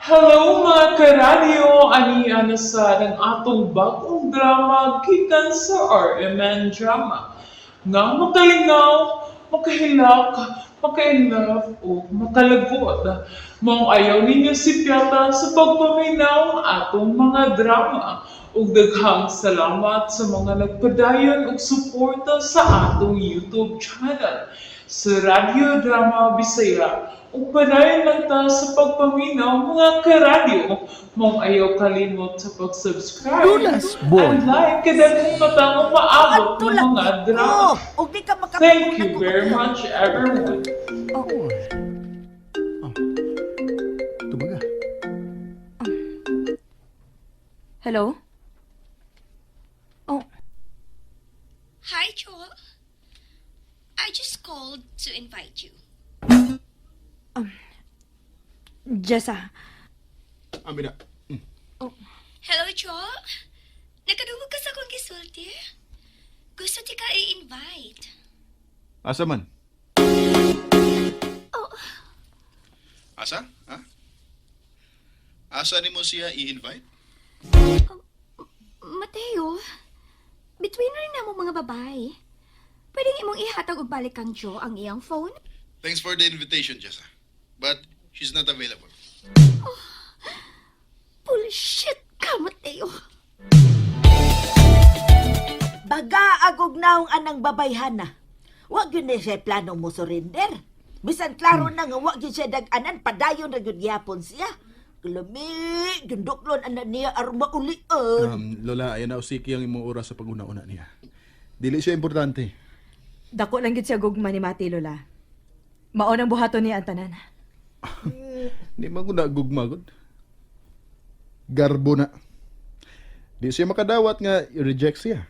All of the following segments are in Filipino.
Hello mga karadyo! Ani sa ng atong bagong drama gikan sa RMN Drama. Nga makalingaw, makahilak, makainlove o makalagot. Mong ayaw ninyo si Piata sa pagpaminaw ng atong mga drama. Ug daghang salamat sa mga nagpadayon ug suporta sa atong YouTube channel sa Radyo Drama Bisaya ug padayon lang ta sa pagpaminaw mga karadyo. Mong ayaw kalimot sa pag-subscribe Lulas, boy. and like kada kung matang maabot Adto ng lang mga ko. drama. Og di ka Thank makapaguna you ko very maglang. much everyone. Tumaga. Hello? Oh, Hi, Joel. I just called to invite you. Jessa. Amin na. Hello, Joel. Nakadungog ka sa kong gisulti. Gusto ti ka i-invite. Asa man? Oh, Asa? Ha? Asa ni mo siya i-invite? Mateo. Between rin na mo mga babae. Pwede imong ihatag og balik kang Joe ang iyang phone? Thanks for the invitation, Jessa. But she's not available. Bullshit ka, Mateo. Baga agog naong anang babayhana. Wag yun na siya planong mo surrender. Bisan klaro na nga wag yun siya dag-anan, padayon na yun yapon siya. Kalami, gundoklon anan niya arma ulian. Lola, ayan na usiki ang imong oras sa pag-una-una niya. Dili siya importante. Dako lang gid siya gugma ni Mati, Lola. Maunang buhaton niya ang tanan. Di man ko nagugmagod. Garbo na. Di siya makadawat nga i-reject siya.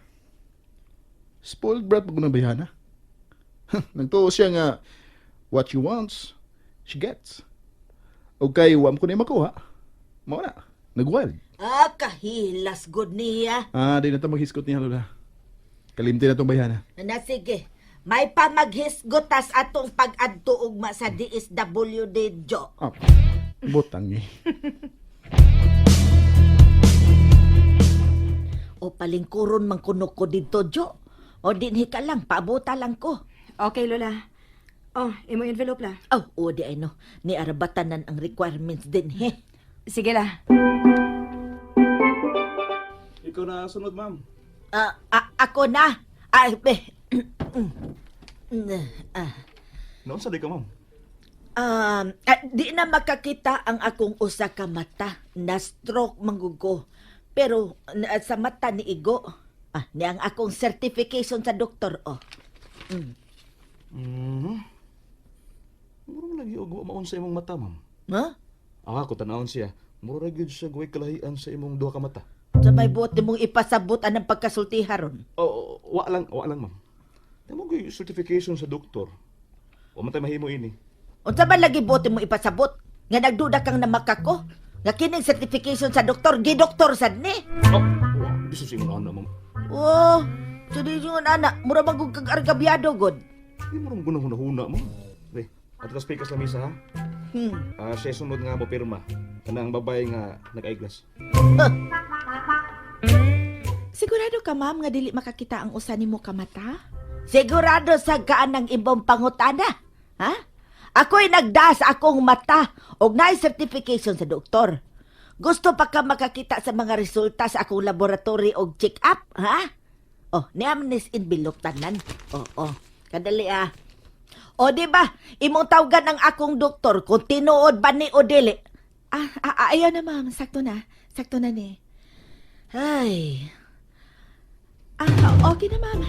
Spoiled brat pag bayana. Nagtuo siya nga what she wants, she gets. O kay wam ko na makuha. Mao na. Nag-wild. Kahilas good niya. Di na ito maghiskot niya, Lola. Kalimti na itong bayana. Na sige, may pamaghisgotas atong pag-adto ugma sa DSWD Jo. Butang eh. O palingkuron man kuno ko dito Jo. O dinhi ka lang, paabuta lang ko. Okay, Lola. Oh, imo envelope la. O di ay no, ni arabatanan ang requirements din he. Sige la. Ikaw na sunod, ma'am. Ako na. Ay, be. Noon sa di ka, ma'am. Di na makakita ang akong usa ka mata. Na-stroke manggugo. Pero sa mata ni Igo, ni ang akong certification sa doktor, Muro lagi og maon sa imong mata, ma'am. Ha? Ako tanawon siya. Muro lagi siya guway kalahian sa imong duha ka mata. Sa may buot mong ipasabot anang pagkasultiharon. Wa lang, ma'am. Tamo gyud certification sa doktor. Wa man tay mahimo ini. Unsa ba lagi buot mo ipasabot? Nga nagduda kang namakako? Nga kining certification sa doktor, gidoktor sad ni. Wa biso sa imong ana, ma'am. Oh, sudi yung anak, mura magug kag argabyado god. Di mo ron gunahuna, ma'am. Re, ato speaker sa misa ha. Siya sunod nga mo pirma. Kanang babae nga nag-eyeglass. Sigurado ka, ma'am, nga dili makakita ang usa nimo ka mata? Sigurado sa kaan ng ibang pangutana? Ha? Ako'y nagdas akong mata og naay certification sa doktor. Gusto pa ka makakita sa mga resulta sa akong laboratory og check-up, ha? Niamnes envelope tanan. Kadali O, di ba? Imong tawgan ang akong doktor kung tinuod ba ni o dili. Ayaw na, ma'am. Sakto na. Sakto na ni. Ay, Okay na, ma'am.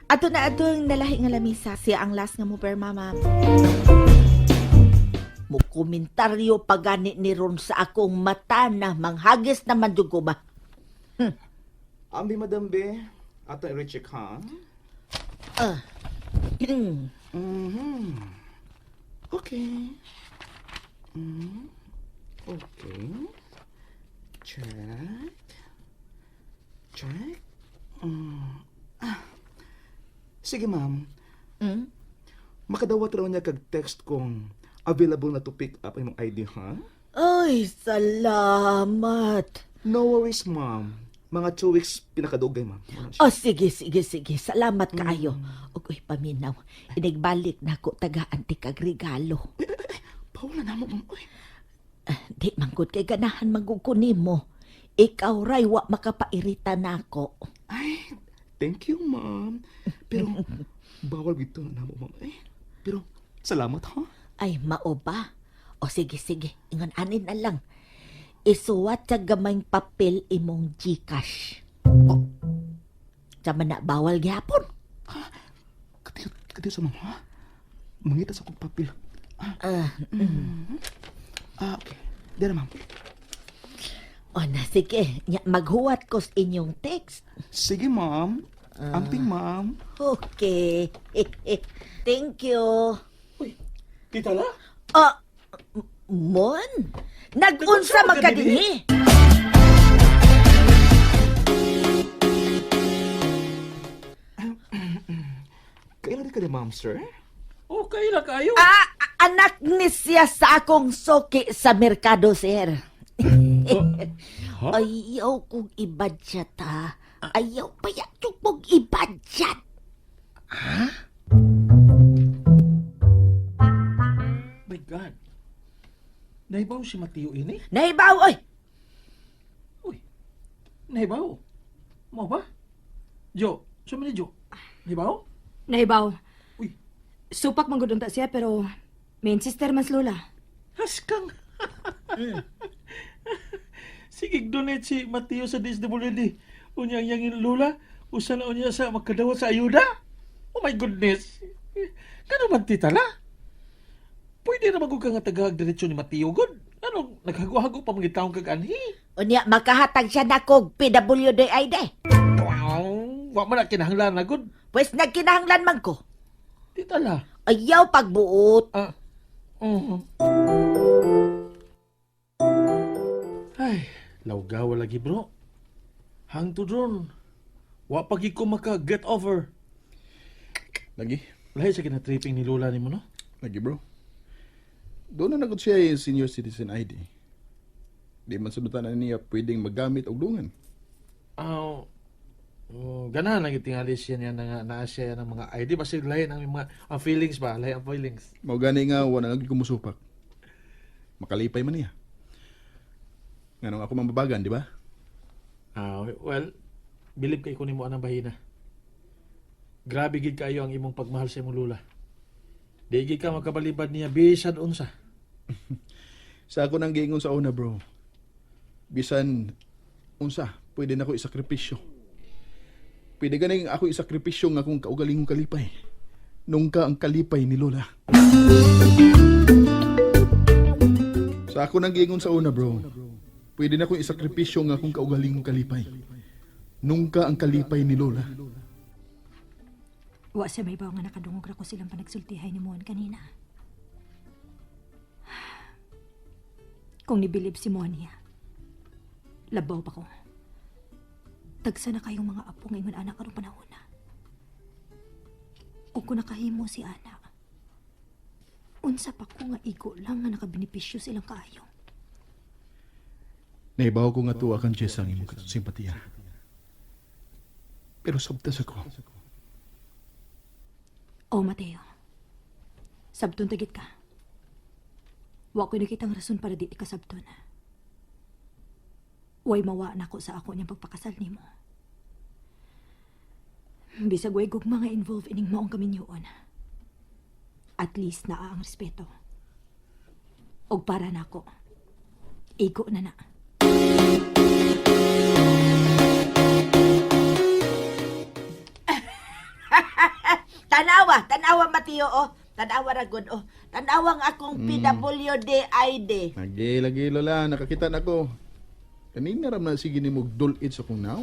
Ato na atong nalahi nga lamisa. Siya ang last nga mo perma, ma'am. mo komentaryo pagani ni Ron sa akong mata na manghagis naman jud ko ba? Ambi madam be, ato i-recheck ha. Okay. Okay. Check. Check. Sige, ma'am. Makadawat raw niya kag text kung available na to pick up imong ID, ha? Ay, Ay, salamat. No worries, ma'am. Mga 2 weeks pinakadugay, ma'am. Oh, sige. Salamat kaayo. Uy, paminaw. Inagbalik na ko tagaan ti kag regalo. Paula na mo, ma'am. Uy. Di manggod kay ganahan magugkunin mo. Ikaw ray wa makapairita nako. Ay, thank you, ma'am. Pero, bawal gito na mo, ma'am. Pero, salamat, ha? Ay, mao ba? O sige, ingon anin na lang. Isuwat sa gamayng papel imong Gcash. Oh. Sama na bawal gyapon. Katiyo sa ma'am, ha? Mangita sa kong papel. Okay. Dira, ma'am. O na, sige. Maghuwat ko sa inyong text. Sige, ma'am. Amping, ma'am. Okay. Thank you. Uy, tita la? Mon? Nag-unsa man ka dinhi? Kailan di ka ni ma'am, sir? Okay lang kayo. Anak ni siya sa akong soki sa merkado, sir. Ayaw kong i-budget, ha? Ayaw pa yan kong i-budget. My God. Nahibaw si Mateo ini? Nahibaw, oy! Uy. Nahibaw. Mo ba? Jo, sumali Jo. Nahibaw? Nahibaw. Uy. Supak manggudunta siya pero main sister mas lola. Haskang. Sige, donate si Mateo sa DSWD. Unyang yang lula, usa na unya sa makadawat sa ayuda. Oh my goodness. Kano man titala? Pwede na magug ka nga tagahag diretsyo ni Mateo god. Ano, naghago-hago pa mga taong kaganhi. Unya, makahatag siya na kog PWD ID. Wow, wa man na kinahanglan na god. Pues nagkinahanglan man ko. Titala. Ayaw pagbuot. Ay, lawgaw lagi bro. Hangtod ron. Wa pagi ko maka-get over. Lagi? Lahi sa kinatripping ni Lola ni mo, no? Lagi, bro. Doon na nagod siya yung senior citizen ID. Di man sunutan na niya pwedeng magamit og dungan. Ganahan lang itingali siya niya na siya ng mga ID. Basta lahi ang mga feelings ba? Lahi ang feelings. Mao gani nga wala nagid kumusupak. Makalipay man niya. Nganong ako mambabagan, di ba? Well, believe kay kunin mo anang bahina. Grabe gid kayo ang imong pagmahal sa imong Lola. Di gid ka makabalibad niya bisan unsa. Sa ako nang giingon sa una, bro. Bisan unsa, pwede na ko isakripisyo. Pwede ganing ako isakripisyo nga kung kaugalingong kalipay. Nung ka ang kalipay ni Lola. Sa ako nang giingon sa una, bro. Pwede na ko isakripisyo nga kung kaugalingong kalipay. Nung ka ang kalipay ni Lola. Wa siya may bawa nga nakadungog ra ko silang panagsultihay ni Mon kanina. Kung nibilib si Mon niya, labaw pa ko. Tagsa na kayong mga apo ngayon anak karong panahon na. O kung nakahimo si anak, unsa pa ko nga igo lang nga nakabenepisyo silang kaayo. Naibaw ko nga tuwa kang Jess ang imong simpatiya. Pero sabtas ako. O Mateo, sabton tagit ka. Wa ko nakitang rason para di ka sabton. Way mawa na ko sa ako niyang pagpakasal nimo. Bisag way gugma nga involve ining maong kaminyoon. At least naa ang respeto. Og para nako, igo na na. Tanawa Mateo, oh. Tanawa ragod, oh. Tanawang akong PWD ID. Lagi, Lola. Nakakita na ko. Kanina ram na sige ni mo dulit sa kong naw.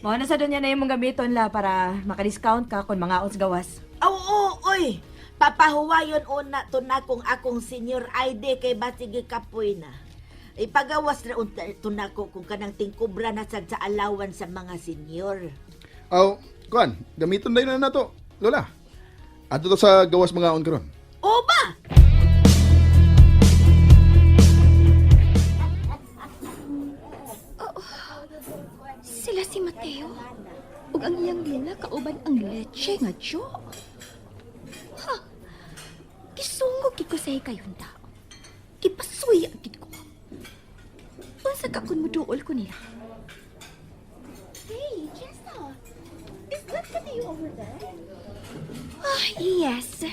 Mao na sa dunya na imong gamiton la para maka-discount ka kon mga ons gawas. Oo, oy. Papahuwayon una to na kung akong senior ID kay basige kapoy na. Ipagawas na unta to na ko kung kanang tingkubra na sad sa alawan sa mga senior. Kuan, gamiton na to, Lola. Ato to sa gawas mga on karon. O ba? kauban ang leche nga, Jo. Ha? Kisungog gid ko sa ikayunda. Kipasuya gid ko. Unsa ka kun muduol ko nila? Hey, Jessa. Is that you over there? Ah, yes.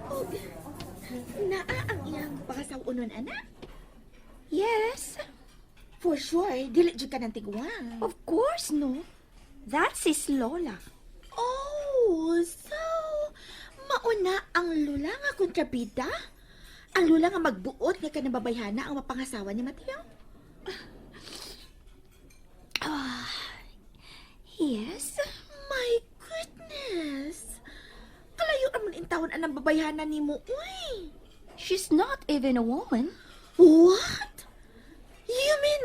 Oh, naa ang iyang pangasawunon, anak? Yes. For sure, dili jud ka ng tiguan. Of course, no. That's his Lola. Oh, so mauna ang lula nga kontrabida? Ang lula nga magbuot nga kanababayhana ang mapangasawa ni Mateo? Yes. My goodness! Kalayo naman intawon anang babayhana ni mo, uy! She's not even a woman. What? You mean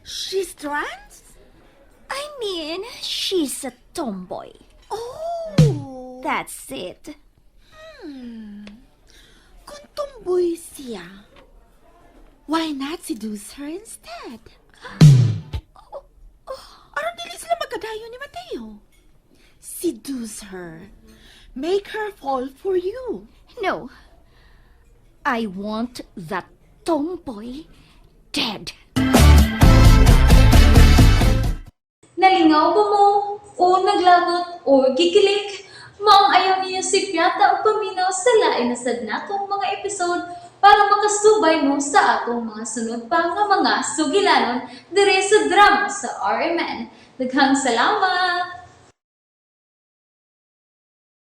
she's trans? I mean, she's a tomboy. Oh! That's it. Kung tomboy siya, why not seduce her instead? Aron dili sila magkadayo ni Mateo. Seduce her. Make her fall for you. No. I want that tomboy dead. Nalingaw ba mo? O naglagot? O gikilik? Maong ayaw niya si Piata o paminaw sa lain na sad natong mga episode para makasubay mo sa atong mga sunod pa nga mga sugilanon dire sa drama sa RMN. Daghang salamat!